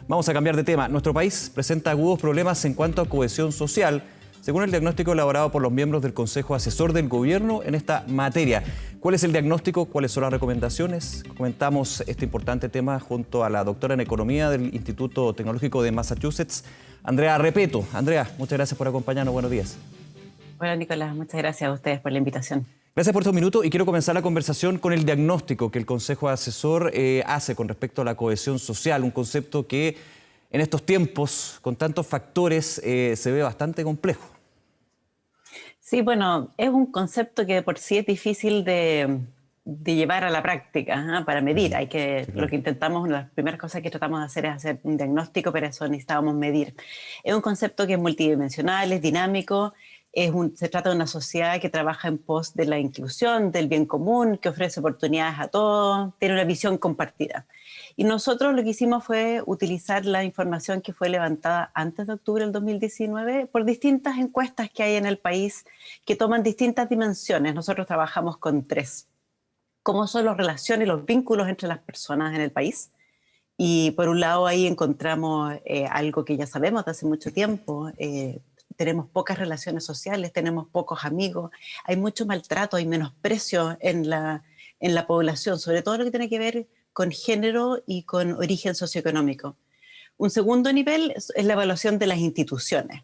Vamos a cambiar de tema. Nuestro país presenta agudos problemas en cuanto a cohesión social, según el diagnóstico elaborado por los miembros del Consejo Asesor del Gobierno en esta materia. ¿Cuál es el diagnóstico? ¿Cuáles son las recomendaciones? Comentamos este importante tema junto a la doctora en Economía del Instituto Tecnológico de Massachusetts, Andrea Repetto. Andrea, muchas gracias por acompañarnos. Buenos días. Hola, Nicolás. Muchas gracias a ustedes por la invitación. Gracias por estos minutos y quiero comenzar la conversación con el diagnóstico que el Consejo Asesor hace con respecto a la cohesión social, un concepto que en estos tiempos, con tantos factores, se ve bastante complejo. Sí, bueno, es un concepto que de por sí es difícil de llevar a la práctica, para medir. Sí, claro. Lo que intentamos, una de las primeras cosas que tratamos de hacer es hacer un diagnóstico, pero eso necesitábamos medir. Es un concepto que es multidimensional, es dinámico. Se trata de una sociedad que trabaja en pos de la inclusión, del bien común, que ofrece oportunidades a todos, tiene una visión compartida. Y nosotros lo que hicimos fue utilizar la información que fue levantada antes de octubre del 2019 por distintas encuestas que hay en el país que toman distintas dimensiones. Nosotros trabajamos con 3. Cómo son las relaciones y los vínculos entre las personas en el país. Y por un lado ahí encontramos algo que ya sabemos de hace mucho tiempo. Tenemos pocas relaciones sociales, tenemos pocos amigos, hay mucho maltrato, hay menosprecio en la población, sobre todo lo que tiene que ver con género y con origen socioeconómico. Un segundo nivel es la evaluación de las instituciones.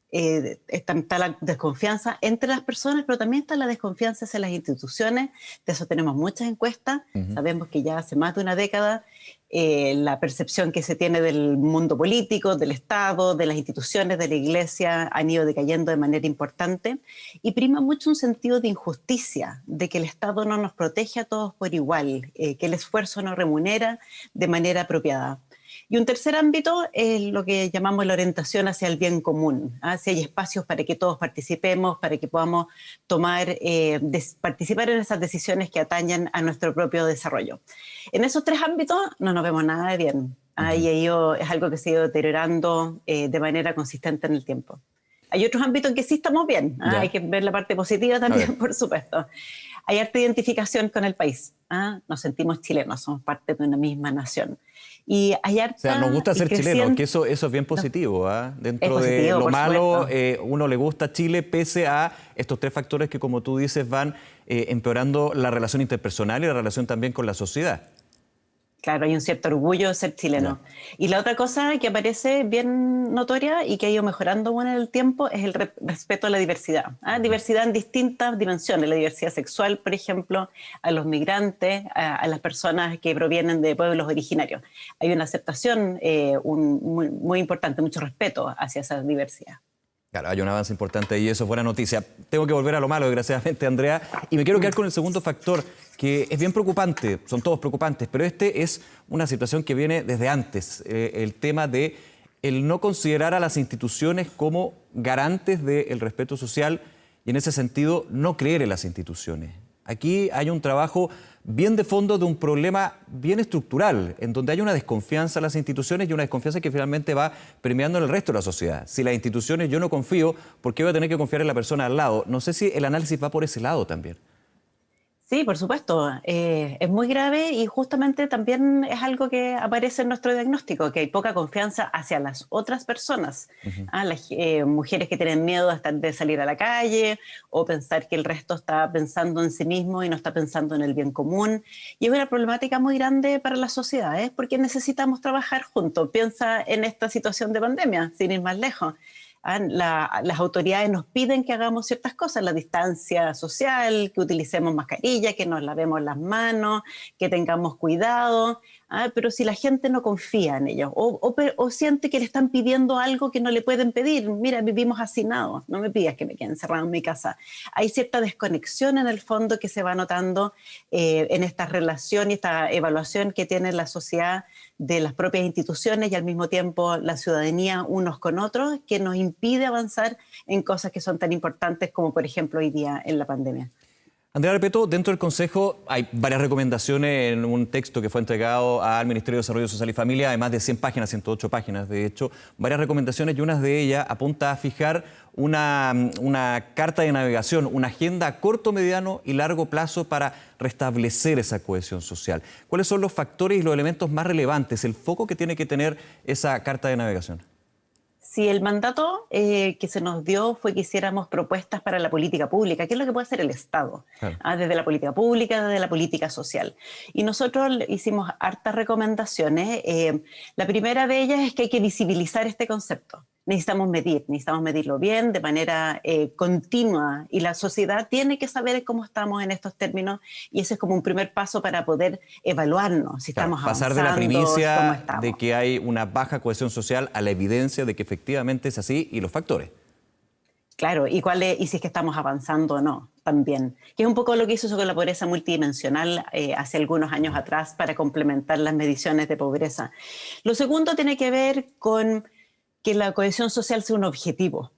Está la desconfianza entre las personas, pero también está la desconfianza hacia las instituciones. De eso tenemos muchas encuestas. Sabemos que ya hace más de una década la percepción que se tiene del mundo político, del Estado, de las instituciones, de la Iglesia, han ido decayendo de manera importante y prima mucho un sentido de injusticia, de que el Estado no nos protege a todos por igual, que el esfuerzo no remunera de manera apropiada. Y un tercer ámbito es lo que llamamos la orientación hacia el bien común, si hay espacios para que todos participemos, para que podamos participar en esas decisiones que atañen a nuestro propio desarrollo. En esos 3 ámbitos no nos vemos nada de bien. Y ello es algo que se ha ido deteriorando de manera consistente en el tiempo. Hay otros ámbitos en que sí estamos bien. Hay que ver la parte positiva también, por supuesto. Hay harta identificación con el país. Nos sentimos chilenos, somos parte de una misma nación. Y hay harta, o sea, nos gusta ser chilenos, que eso es bien positivo. Dentro positivo, de lo malo, uno le gusta Chile pese a estos 3 factores que, como tú dices, van empeorando la relación interpersonal y la relación también con la sociedad. Claro, hay un cierto orgullo de ser chileno. Y la otra cosa que aparece bien notoria y que ha ido mejorando con el tiempo es el respeto a la diversidad. Diversidad en distintas dimensiones, la diversidad sexual, por ejemplo, a los migrantes, a las personas que provienen de pueblos originarios. Hay una aceptación muy importante, mucho respeto hacia esa diversidad. Claro, hay un avance importante y eso es buena noticia. Tengo que volver a lo malo, desgraciadamente, Andrea, y me quiero quedar con el segundo factor, que es bien preocupante, son todos preocupantes, pero este es una situación que viene desde antes, el tema de el no considerar a las instituciones como garantes del respeto social y en ese sentido no creer en las instituciones. Aquí hay un trabajo bien de fondo de un problema bien estructural, en donde hay una desconfianza en las instituciones y una desconfianza que finalmente va permeando en el resto de la sociedad. Si las instituciones yo no confío, ¿por qué voy a tener que confiar en la persona al lado? No sé si el análisis va por ese lado también. Sí, por supuesto. Es muy grave y justamente también es algo que aparece en nuestro diagnóstico, que hay poca confianza hacia las otras personas. Las mujeres que tienen miedo de salir a la calle o pensar que el resto está pensando en sí mismo y no está pensando en el bien común. Y es una problemática muy grande para las sociedades porque necesitamos trabajar juntos. Piensa en esta situación de pandemia, sin ir más lejos. Las autoridades nos piden que hagamos ciertas cosas, la distancia social, que utilicemos mascarilla, que nos lavemos las manos, que tengamos cuidado, pero si la gente no confía en ellos o siente que le están pidiendo algo que no le pueden pedir, mira, vivimos hacinados, no me pidas que me quede encerrado en mi casa. Hay cierta desconexión en el fondo que se va notando en esta relación y esta evaluación que tiene la sociedad de las propias instituciones y al mismo tiempo la ciudadanía unos con otros, que nos impide avanzar en cosas que son tan importantes como, por ejemplo, hoy día en la pandemia. Andrea Repeto, dentro del Consejo hay varias recomendaciones en un texto que fue entregado al Ministerio de Desarrollo Social y Familia, además de 100 páginas, 108 páginas, de hecho, varias recomendaciones y una de ellas apunta a fijar una carta de navegación, una agenda a corto, mediano y largo plazo para restablecer esa cohesión social. ¿Cuáles son los factores y los elementos más relevantes, el foco que tiene que tener esa carta de navegación? Sí, el mandato que se nos dio fue que hiciéramos propuestas para la política pública, que es lo que puede hacer el Estado, Claro. desde la política pública, desde la política social. Y nosotros hicimos hartas recomendaciones. La primera de ellas es que hay que visibilizar este concepto. Necesitamos medirlo bien, de manera continua, y la sociedad tiene que saber cómo estamos en estos términos, y ese es como un primer paso para poder evaluarnos, si Claro, estamos pasar avanzando, de la cómo primicia estamos. de que hay una baja cohesión social a la evidencia de que efectivamente es así y los factores. Claro, y si es que estamos avanzando o no, también. Que es un poco lo que hizo con la pobreza multidimensional hace algunos años atrás para complementar las mediciones de pobreza. Lo segundo tiene que ver con que la cohesión social sea un objetivo.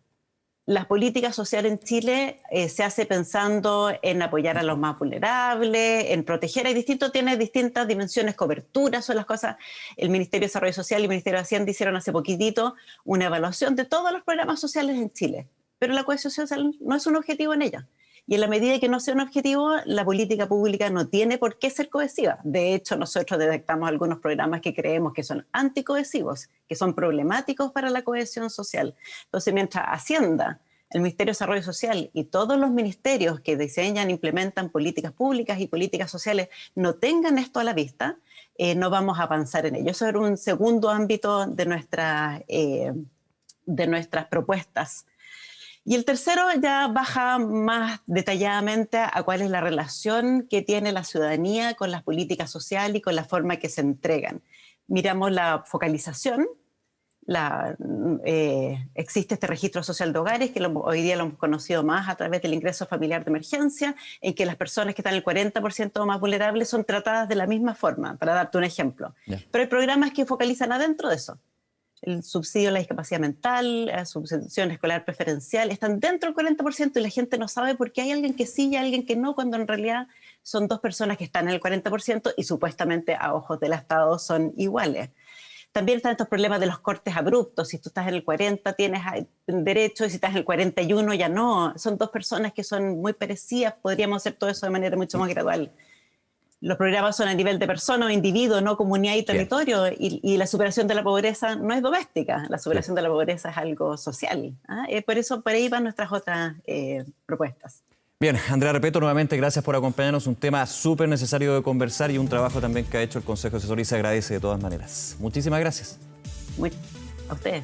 Las políticas sociales en Chile se hace pensando en apoyar a los más vulnerables, en proteger. Tiene distintas dimensiones, coberturas son las cosas. El Ministerio de Desarrollo Social y el Ministerio de Hacienda hicieron hace poquitito una evaluación de todos los programas sociales en Chile. Pero la cohesión social no es un objetivo en ella. Y en la medida que no sea un objetivo, la política pública no tiene por qué ser cohesiva. De hecho, nosotros detectamos algunos programas que creemos que son anticohesivos, que son problemáticos para la cohesión social. Entonces, mientras Hacienda, el Ministerio de Desarrollo Social y todos los ministerios que diseñan, implementan políticas públicas y políticas sociales no tengan esto a la vista, no vamos a avanzar en ello. Eso era un segundo ámbito de nuestras propuestas. Y el tercero ya baja más detalladamente a cuál es la relación que tiene la ciudadanía con las políticas sociales y con la forma que se entregan. Miramos la focalización. Existe este registro social de hogares, que hoy día lo hemos conocido más a través del ingreso familiar de emergencia, en que las personas que están en el 40% más vulnerables son tratadas de la misma forma, para darte un ejemplo. Yeah. Pero hay programas que focalizan adentro de eso. El subsidio a la discapacidad mental, la subvención escolar preferencial, están dentro del 40% y la gente no sabe por qué hay alguien que sí y alguien que no, cuando en realidad son dos personas que están en el 40% y supuestamente a ojos del Estado son iguales. También están estos problemas de los cortes abruptos. Si tú estás en el 40 tienes derecho y si estás en el 41 ya no. Son dos personas que son muy parecidas, podríamos hacer todo eso de manera mucho más gradual. Los programas son a nivel de persona o individuo, no comunidad y territorio, y la superación de la pobreza no es doméstica, la superación de la pobreza es algo social. Por ahí van nuestras otras propuestas. Bien, Andrea Repeto, nuevamente gracias por acompañarnos, un tema súper necesario de conversar y un trabajo también que ha hecho el Consejo Asesor y se agradece de todas maneras. Muchísimas gracias. A ustedes.